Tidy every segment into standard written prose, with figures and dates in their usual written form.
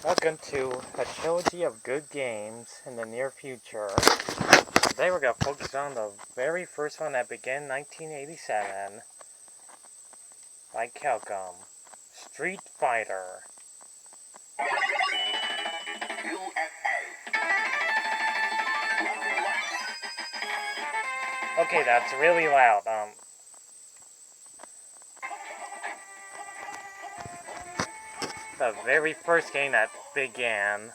Welcome to a trilogy of good games in the near future. Today we're going to focus on the very first one that began in 1987 by Capcom, Street Fighter. Okay, that's really loud. The very first game that began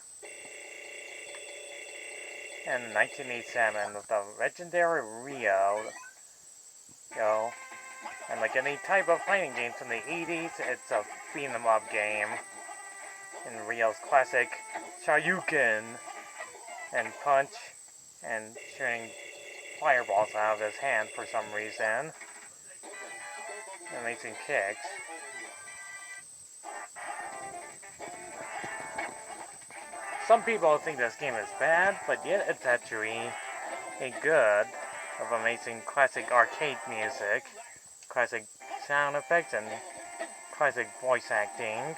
in 1987 with the legendary Ryo. And like any type of fighting game from the 80s, it's a beat 'em up game. In Ryo's classic Shoryuken and punch and shooting fireballs out of his hand for some reason. Amazing kicks. Some people think this game is bad, but yet it's actually a good of amazing classic arcade music, classic sound effects, and classic voice acting.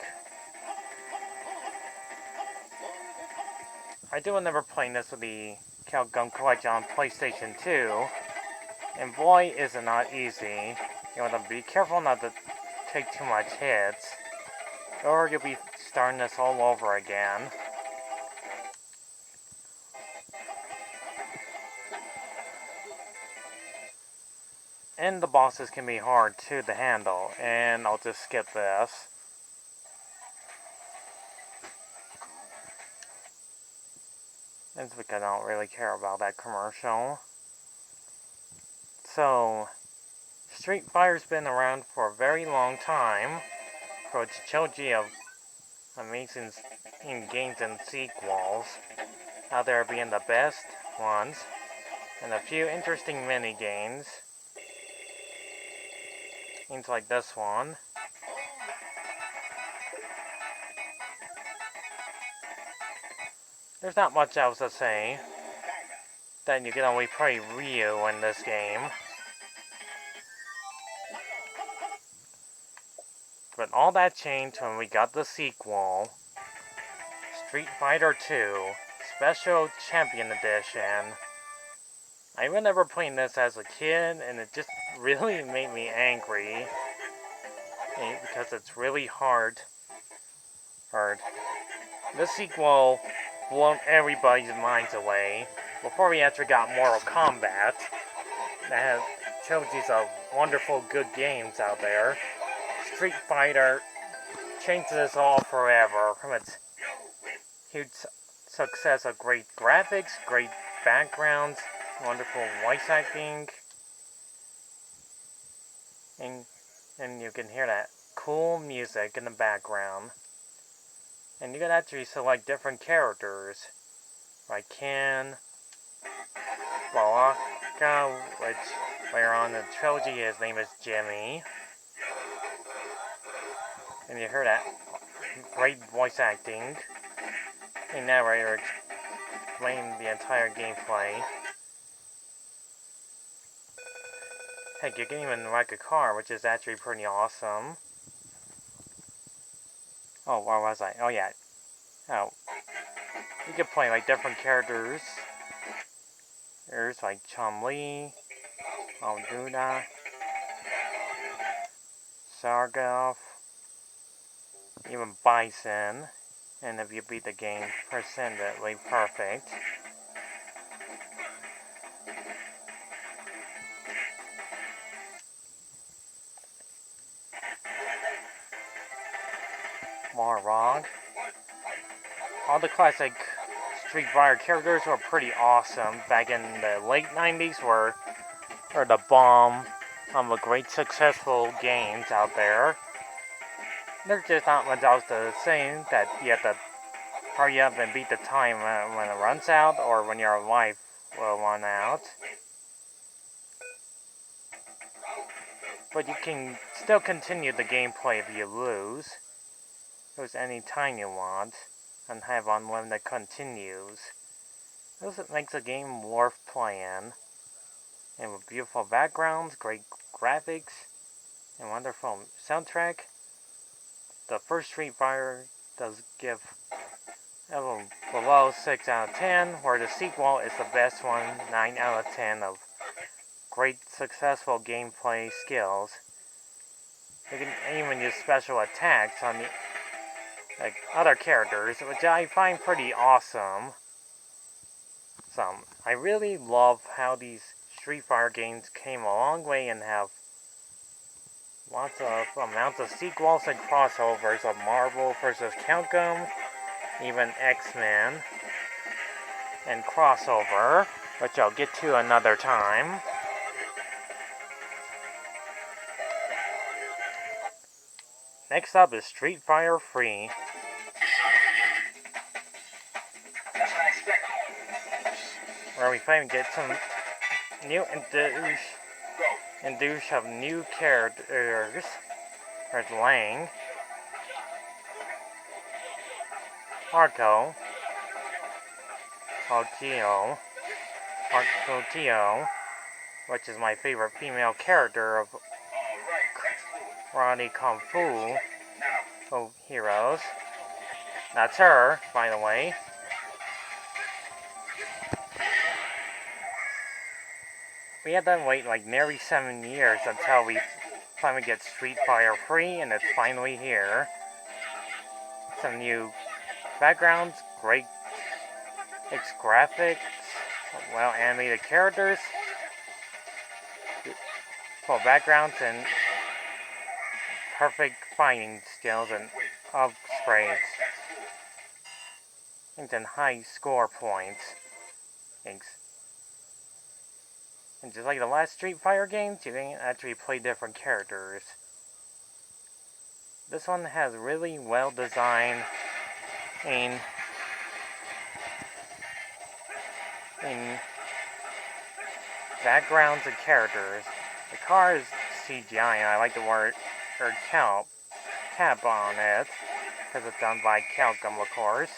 I do remember playing this with the Capcom Collection on PlayStation 2, and boy is it not easy. You want to be careful not to take too much hits, or you'll be starting this all over again. And the bosses can be hard too to handle, and I'll just skip this. It's because I don't really care about that commercial. So, Street Fighter's been around for a very long time for its trilogy of amazing games and sequels, out there being the best ones, and a few interesting mini-games. Games like this one. There's not much else to say. Then you can only play Ryu in this game. But all that changed when we got the sequel, Street Fighter 2 Special Champion Edition. I remember playing this as a kid, and it just really made me angry. Because it's really hard. This sequel blew everybody's minds away. Before we actually got Mortal Kombat, that has trilogies of wonderful good games out there, Street Fighter changed this all forever from its huge success of great graphics, great backgrounds, wonderful voice acting, and you can hear that cool music in the background. And you can actually select different characters, like Ken, Baraka, which later on in the trilogy his name is Jimmy. And you hear that great voice acting. A narrator explaining the entire gameplay. Heck, you can even wreck a car, which is actually pretty awesome. Oh, where was I? Oh, yeah. Oh. You can play, like, different characters. There's, like, Chun-Li, Alduna, Sargoff, even Bison. And if you beat the game, percentage perfect. Marog. All the classic Street Fighter characters were pretty awesome back in the late 90s, were the bomb of the great successful games out there. There's just not much else to say that you have to hurry up and beat the time when it runs out, or when your life will run out. But you can still continue the gameplay if you lose. Lose any time you want, and have unlimited continues. This makes the game worth playing. And with beautiful backgrounds, great graphics, and wonderful soundtrack, the first Street Fighter does give below 6 out of 10, where the sequel is the best one, 9 out of 10 of great successful gameplay skills. You can even use special attacks on the other characters, which I find pretty awesome. So, I really love how these Street Fighter games came a long way and have lots of amounts of sequels and crossovers of Marvel vs. Capcom, even X-Men, and crossover, which I'll get to another time. Next up is Street Fighter Free. Where we finally get some new induce of new characters. There's Lang, Marco, Tio, which is my favorite female character of Karate Kung Fu heroes. That's her, by the way. We had to wait like nearly 7 years until we finally get Street Fighter Free, and it's finally here. Some new backgrounds, great graphics, well animated characters, full backgrounds, and perfect fighting skills and upgrades. And high score points. Thanks. And just like the last Street Fighter games, you can actually play different characters. This one has really well designed in backgrounds and characters. The car is CGI, and I like the word cap on it, because it's done by Capcom, of course.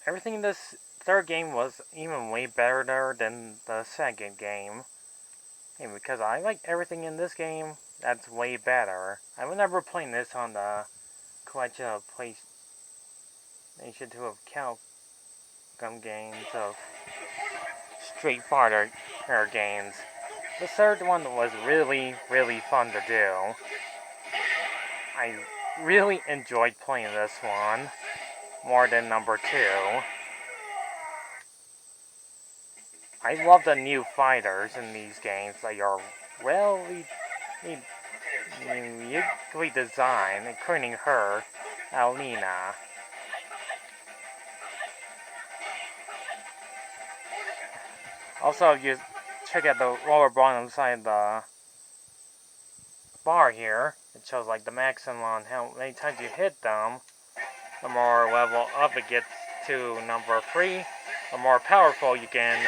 Everything in this third game was even way better than the second game. And because I like everything in this game, that's way better. I remember playing this on the collection of PlayStation 2 of Capcom games of Street Fighter games. The third one was really, really fun to do. I really enjoyed playing this one more than number 2. I love the new fighters in these games. They are really uniquely designed, including her, Alina. Also, if you check out the lower bottom side of the bar here, it shows like the maximum on how many times you hit them. The more level up it gets to number 3, the more powerful you can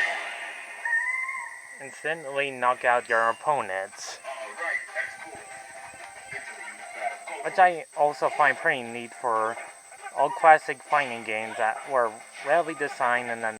instantly knock out your opponents. Which I also find pretty neat for old classic fighting games that were rarely designed and then